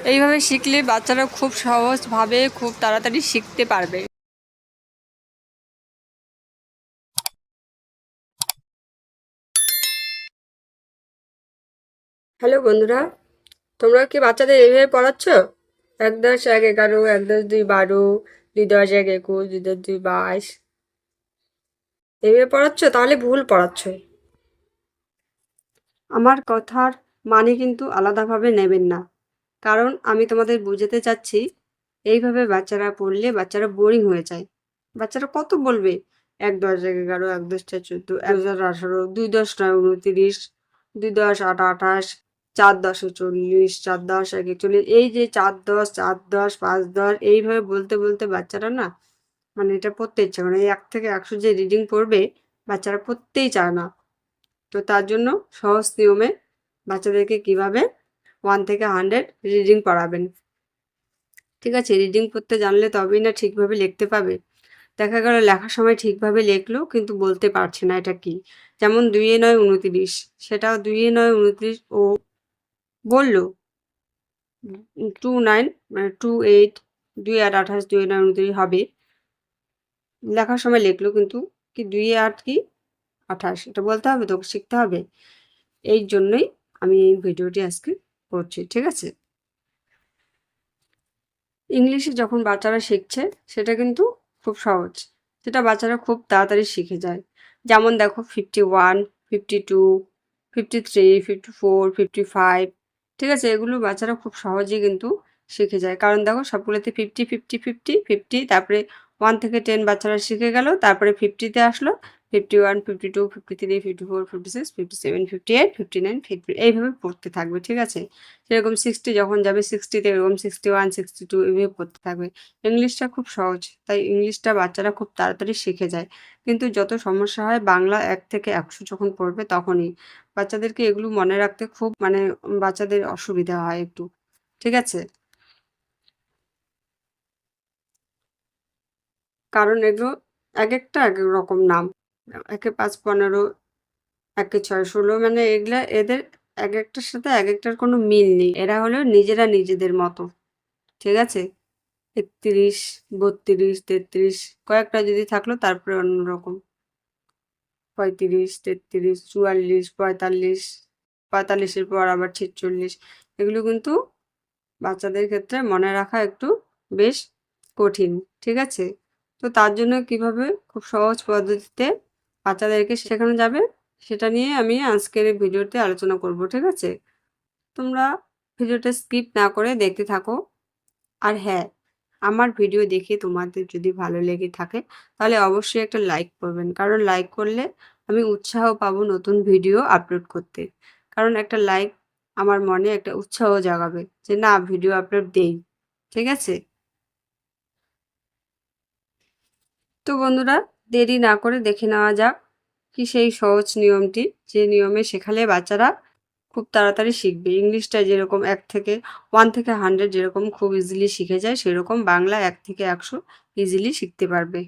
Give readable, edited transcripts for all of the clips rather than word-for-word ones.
এইভাবে শিখলে বাচ্চারা খুব সহজভাবে খুব তাড়াতাড়ি শিখতে পারবে। হ্যালো বন্ধুরা, তোমরা কি বাচ্চাদের এইভাবে পড়াচ্ছ? ১-১০-১-১১, ১-১০-২-১২, ২-১০-১-২১, ২-১০-২-২২ এইভাবে পড়াচ্ছ? তাহলে ভুল পড়াচ্ছ। আমার কথার মানে কিন্তু আলাদাভাবে নেবেন না, কারণ আমি তোমাদের বুঝাতে চাচ্ছি এইভাবে বাচ্চারা পড়লে বাচ্চারা বোরিং হয়ে যায়। বাচ্চারা কত বলবে? ১-১০-১-১১, ১-১০-১৪, ১-১০-১৮, ২-১০-২৯, ২-১০-৮-২৮, ৪-১০-৪০, ৪-১০-৪১, এই যে ৪-১০, ৪-১০, ৫-১০ এইভাবে বলতে বলতে বাচ্চারা না মানে এটা পড়তে ইচ্ছা করে না। এই ১ থেকে ১০০ যে রিডিং পড়বে বাচ্চারা পড়তেই চায় না। তো তার জন্য সহজ নিয়মে বাচ্চাদেরকে কিভাবে 1 থেকে 100 রিডিং পড়াবেন। ঠিক আছে? রিডিং পড়তে জানলে তবেই না ঠিকভাবে লিখতে পাবে। দেখা গেল লেখার সময় ঠিকভাবে লিখলো কিন্তু বলতে পারছে না এটা কি। যেমন ২ এ ৯ ২৯, সেটাও ২ এ ৯ ২৯ ও বলল। 29 মানে 28, ২ ৮ ২৮, ২ এ ৯ ২৯ হবে। লেখার সময় লিখলো কিন্তু কি ২ এ ৮ কি ২৮, এটা বলতে হবে তো, শিখতে হবে। এই জন্যই আমি এই ভিডিওটি আজকে করছি। ঠিক আছে? ইংলিশে যখন বাচ্চারা শিখছে সেটা কিন্তু খুব সহজ, সেটা বাচ্চারা খুব তাড়াতাড়ি শিখে যায়। যেমন দেখো 51, 52, 53, 54, 55, ঠিক আছে? এগুলো বাচ্চারা খুব সহজেই কিন্তু শিখে যায়, কারণ দেখো সবগুলোতে 50, 50, 50, 50, তারপরে 1 থেকে 10 বাচ্চারা শিখে গেল, তারপরে 50-তে আসলো, 51, 52, 53, 54, 56, 57, 58, 59, 50 এইভাবে পড়তে থাকবে। ঠিক আছে? সেরকম 60 যখন যাবে 60-তে এরকম 61, 62 এভাবে পড়তে থাকবে। ইংলিশটা খুব সহজ, তাই ইংলিশটা বাচ্চারা খুব তাড়াতাড়ি শিখে যায়। কিন্তু যত সমস্যা হয় বাংলা ১ থেকে ১০০ যখন পড়বে তখনই। বাচ্চাদেরকে এগুলো মনে রাখতে খুব মানে বাচ্চাদের অসুবিধা হয় একটু। ঠিক আছে? কারণ এগুলো একেকটা একেক রকম নাম। একে ৫, ১৫, একে ৬, ১৬ মানে এগুলা এদের একেকটার সাথে একেকটার কোনো মিল নেই। এরা হলো নিজেরা নিজেদের মতো। ঠিক আছে? ৩১, ৩২, ৩৩ কয়েকটা যদি থাকলো তারপরে অন্যরকম। ৩৫, ৩৩, ৪৪, ৪৫, ৪৫-এর পর আবার ৪৬, এগুলো কিন্তু বাচ্চাদের ক্ষেত্রে মনে রাখা একটু বেশ কঠিন। ঠিক আছে? তো তার জন্য কিভাবে খুব সহজ পদ্ধতিতে বাচ্চাদেরকে শেখানো যাবে সেটা নিয়ে আমি আজকের এই ভিডিওতে আলোচনা করব। ঠিক আছে? তোমরা ভিডিওটা স্কিপ না করে দেখতে থাকো। আর হ্যাঁ, আমার ভিডিও দেখে তোমাদের যদি ভালো লেগে থাকে তাহলে অবশ্যই একটা লাইক করবেন, কারণ লাইক করলে আমি উৎসাহ পাবো নতুন ভিডিও আপলোড করতে। কারণ একটা লাইক আমার মনে একটা উৎসাহ জাগাবে যে না ভিডিও আপলোড দেই। ঠিক আছে? তো বন্ধুরা, দেরি না করে দেখে নেওয়া যাক কি সেই সহজ নিয়মটি, যে নিয়মে শেখালে বাচ্চারা খুব তাড়াতাড়ি শিখবে। ইংলিশটা যেরকম ১ থেকে 1 থেকে 100 যেরকম খুব ইজিলি শিখে যায়, সেরকম বাংলা ১ থেকে ১০০ ইজিলি শিখতে পারবে,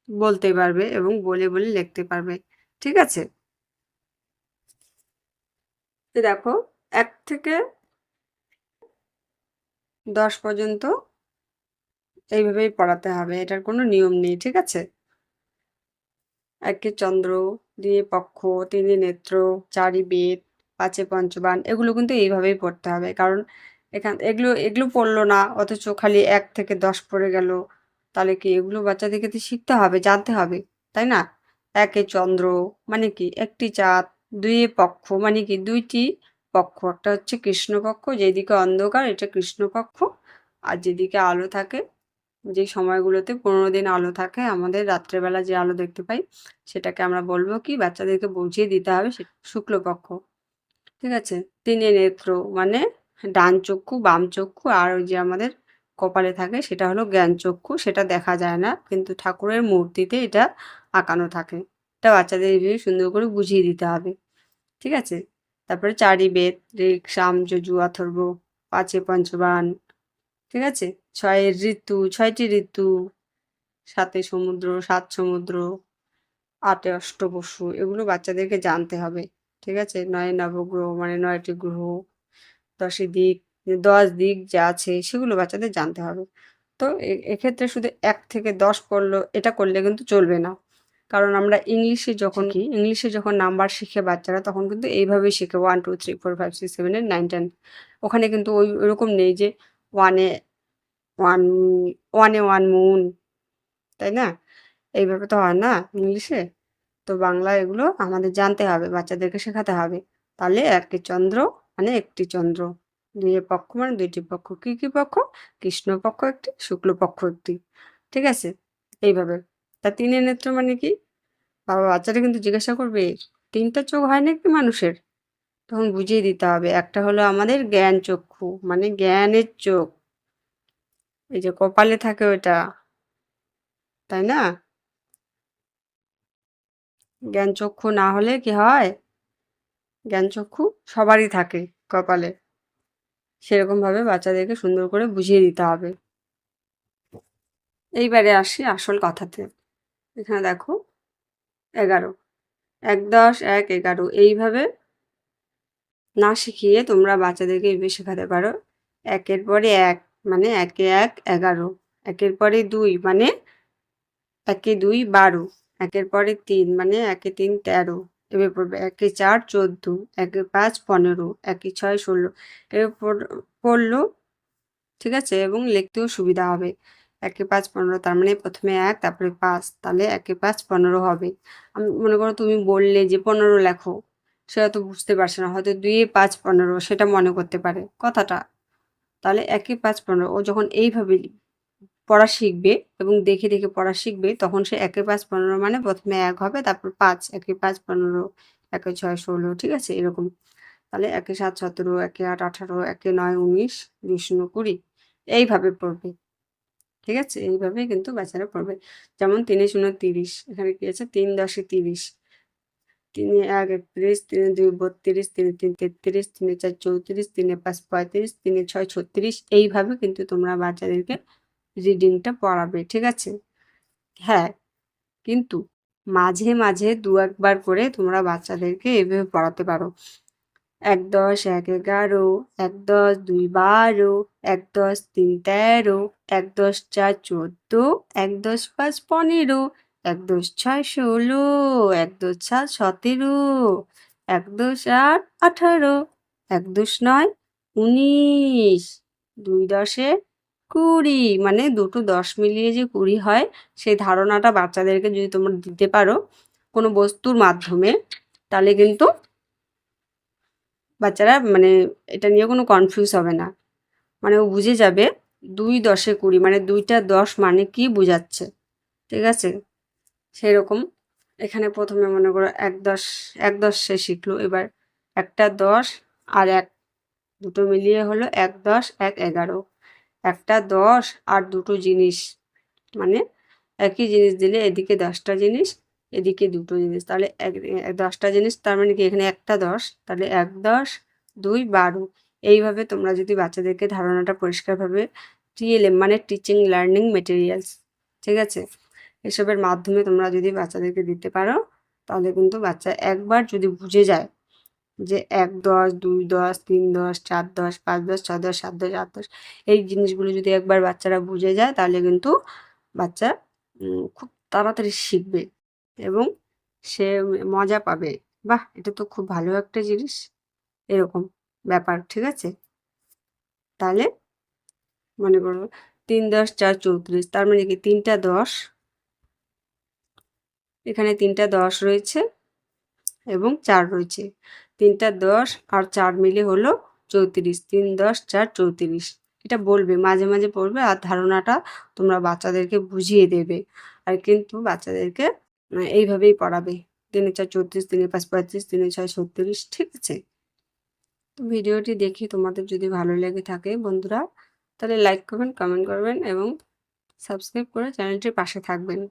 বলতে পারবে এবং বলে বলে লিখতে পারবে। ঠিক আছে? তো দেখো ১ থেকে ১০ পর্যন্ত এইভাবেই পড়াতে হবে, এটার কোনো নিয়ম নেই। ঠিক আছে? ১ এ চন্দ্র, ২ এ পক্ষ, ৩ এ নেত্র, ৪ এ বেদ, ৫ এ পঞ্চবান, এগুলো কিন্তু এইভাবেই পড়তে হবে। কারণ এগুলো এগুলো পড়লো না অথচ খালি ১ থেকে ১০ পড়ে গেল, তাহলে কি এগুলো বাচ্চাদেরকে তো শিখতে হবে, জানতে হবে, তাই না? ১ এ চন্দ্র মানে কি একটি চাঁদ, ২ এ পক্ষ মানে কি ২ টি পক্ষ, একটা হচ্ছে কৃষ্ণপক্ষ, যেদিকে অন্ধকার এটা কৃষ্ণপক্ষ, আর যেদিকে আলো থাকে, যে সময়গুলোতে ১৫ দিন আলো থাকে আমাদের রাত্রেবেলা যে আলো দেখতে পাই সেটাকে আমরা বলবো কি, বাচ্চাদেরকে বুঝিয়ে দিতে হবে শুক্লপক্ষ। ঠিক আছে? ৩ এ নেত্র মানে ডান চক্ষু, বাম চক্ষু, আর ওই যে আমাদের কপালে থাকে সেটা হলো জ্ঞান চক্ষু, সেটা দেখা যায় না কিন্তু ঠাকুরের মূর্তিতে এটা আঁকানো থাকে। এটা বাচ্চাদের এইভাবে সুন্দর করে বুঝিয়ে দিতে হবে। ঠিক আছে? তারপরে ৪ ই বেদ, ঋক, সাম, যজু, অথর্ব, ৫ এ পঞ্চবান, ঠিক আছে? ৬ এর ঋতু, ৬টি ঋতু, ৭ এ সমুদ্র, ৭ সমুদ্র, ৮ এ অষ্টবসু, এগুলো বাচ্চাদেরকে জানতে হবে। ঠিক আছে? ৯ এ নবগ্রহ মানে ৯টি গ্রহ, ১০ এ দিক, 10 দিক যা আছে সেগুলো বাচ্চাদের জানতে হবে। তো এক্ষেত্রে শুধু 1 থেকে 10 পড়লো এটা করলে কিন্তু চলবে না। কারণ আমরা ইংলিশে যখন নাম্বার শিখে বাচ্চারা তখন কিন্তু এইভাবেই শেখে 1, 2, 3, 4, 5, 6, 7, 8, 9, 10 ওখানে কিন্তু ওরকম নেই যে 1 এ 1 1 এ 1 মুন, তাই না? এইভাবে তো হয় না ইংলিশে। তো বাংলা এগুলো আমাদের জানতে হবে, বাচ্চাদেরকে শেখাতে হবে। তাহলে একটি চন্দ্র মানে একটি চন্দ্র, 2 এ পক্ষ মানে 2 টি পক্ষ। কি, কি পক্ষ? কৃষ্ণপক্ষ একটি, শুক্লপক্ষ একটি। ঠিক আছে? এইভাবে। তা 3 এর নেত্র মানে কি? বাচ্চারা কিন্তু জিজ্ঞাসা করবে, 3 টা চোখ হয় নাকি মানুষের? তখন বুঝিয়ে দিতে হবে। একটা হলো আমাদের জ্ঞান চক্ষু, মানে জ্ঞানের চোখ। এই যে কপালে থাকে ওইটা, তাই না? জ্ঞান চক্ষু না হলে কি হয়? জ্ঞান চক্ষু সবারই থাকে কপালে। সেরকমভাবে বাচ্চাদেরকে সুন্দর করে বুঝিয়ে দিতে হবে। এইবারে আসি আসল কথাতে। এখানে দেখো 11, 1, 10, 1, 11 এইভাবে না শিখিয়ে তোমরা বাচ্চাদেরকে এইভাবে শেখাতে পারো। 1 এর পরে 1 মানে 1 এ 1 11, 1 এর পরে 2 মানে 1 এ 2 12, 1 এর পরে 3 মানে 1 এ 3 13, এভাবে পড়বে। 1 এ 4 14, 1 এ 5 15, 1 এ 6 16 এভাবে পড়লো, ঠিক আছে? এবং লিখতেও সুবিধা হবে। 1 এ 5 15 তার মানে প্রথমে 1 তারপরে 5 তাহলে 1 এ 5 15 হবে। আমি মনে করো তুমি বললে যে 15 লেখো, সে হয়তো বুঝতে পারছে না, হয়তো 2 এ 5 15 সেটা মনে করতে পারে কথাটা। তাহলে 1 এ 5 15 ও যখন এইভাবে পড়া শিখবে এবং দেখে, দেখে পড়া শিখবে তখন সে 1 এ 5 15 মানে প্রথমে 1 হবে তারপর 5, 1 এ 5 15, 1 এ 6 16, ঠিক আছে? এরকম। তাহলে 1 এ 7 17, 1 এ 8 18, 1 এ 9 19, 2 শূন্য 20 এইভাবে পড়বে। ঠিক আছে? এইভাবেই কিন্তু বাচ্চারা পড়বে। যেমন 3 এ 0 30, এখানে কি আছে? 3 10 এ 30, 3 এ 1 31, 3 এ 2 32, 3 এ 3 33, 3 এ 4 34, 3 এ 5 35, 3 এ 6 36 এইভাবে কিন্তু তোমরা বাচ্চাদেরকে রিডিংটা পড়াবে। ঠিক আছে? হ্যাঁ, কিন্তু মাঝে, মাঝে 2-1 বার করে তোমরা বাচ্চাদেরকে এভাবে পড়াতে পারো। 1 10 1 11, 1 10 2 12, 1 10 3 13, 1 10 4 14, 1 10 5 15, 1 10 6 16, 1 10 7 17, 1 10 8 18, 1 10 9 19, 2 10 এ 20 মানে দুটো 10 মিলিয়ে যে 20 হয় সেই ধারণাটা বাচ্চাদেরকে যদি তোমরা দিতে পারো কোনো বস্তুর মাধ্যমে, তাহলে কিন্তু বাচ্চারা মানে এটা নিয়ে কোনো কনফিউজ হবে না। মানে ও বুঝে যাবে 2 10 এ 20 মানে 2 টা 10 মানে কি বোঝাচ্ছে। ঠিক আছে? সেরকম এখানে প্রথমে মনে করো 1 10 1 10 সে শিখলো। এবার একটা 10 আর 1 দুটো মিলিয়ে হলো 1 10 1 11। একটা 10 আর দুটো জিনিস মানে একই জিনিস দিলে এদিকে 10 টা জিনিস, এদিকে দুটো জিনিস। তাহলে 10 টা জিনিস তার মানে কি এখানে একটা 10 তাহলে 1 10 2 12 এইভাবে তোমরা যদি বাচ্চাদেরকে ধারণাটা পরিষ্কারভাবে টিএলএম মানে টিচিং লার্নিং মেটেরিয়ালস, ঠিক আছে? এসবের মাধ্যমে তোমরা যদি বাচ্চাদেরকে দিতে পারো তাহলে কিন্তু বাচ্চা একবার যদি বুঝে যায় যে 1 10 2 10 3 10 4 10 5 10 6 10 7 10 8 10 এই জিনিসগুলো যদি একবার বাচ্চারা বুঝে যায় তাহলে কিন্তু বাচ্চা খুব তাড়াতাড়ি শিখবে এবং সে মজা পাবে। বাহ! এটা তো খুব ভালো একটা জিনিস। এরকম ব্যাপার, ঠিক আছে? তাহলে মনে করো 3 10 4 34 তার মানে কি 3 টা 10, এখানে 3 টা 10 রয়েছে এবং 4 রয়েছে। 3 টা 10 আর 4 মিলে হলো 34, 3 10 4 34 এটা বলবে, মাঝে, মাঝে পড়বে আর ধারণাটা তোমরা বাচ্চাদেরকে বুঝিয়ে দেবে। আর কিন্তু বাচ্চাদেরকে এইভাবেই পড়াবে। 3 এ 4 34, 3 এ 5 35, 3 এ 6 36, ঠিক আছে? তো ভিডিওটি দেখে তোমাদের যদি ভালো লেগে থাকে বন্ধুরা, তাহলে লাইক করবেন, কমেন্ট করবেন এবং সাবস্ক্রাইব করে চ্যানেলটির পাশে থাকবেন।